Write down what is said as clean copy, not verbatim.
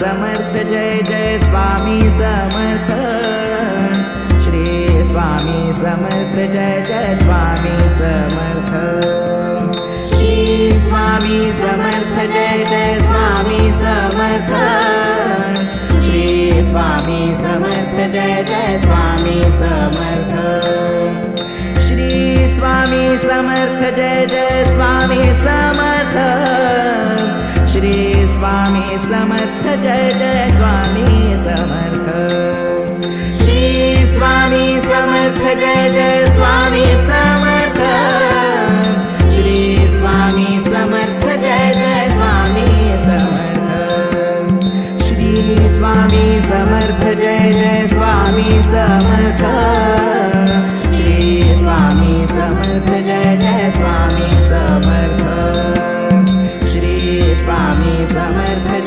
Samarth Jai Jai Swami Samarth Shri Swami Samarth Jai Jai Swami Samarth Shri Swami Samarth Jai Jai Swami Samarth Shri Swami Samarth Jai Jai Swami Samarth Shri Swami Samarth Jai Jai Swami Samarth Shri Swami Samarth Jai Jai Swami Samarth Shri Swami Samarth Jai Jai Swami Samarth Shri Swami Samarth Jai Jai Swami Samarth Shri Swami Samarth Jai Jai Swami Samarth Shri Swami Samarth Jai Jai Swami Samarth Shri Swami Samarth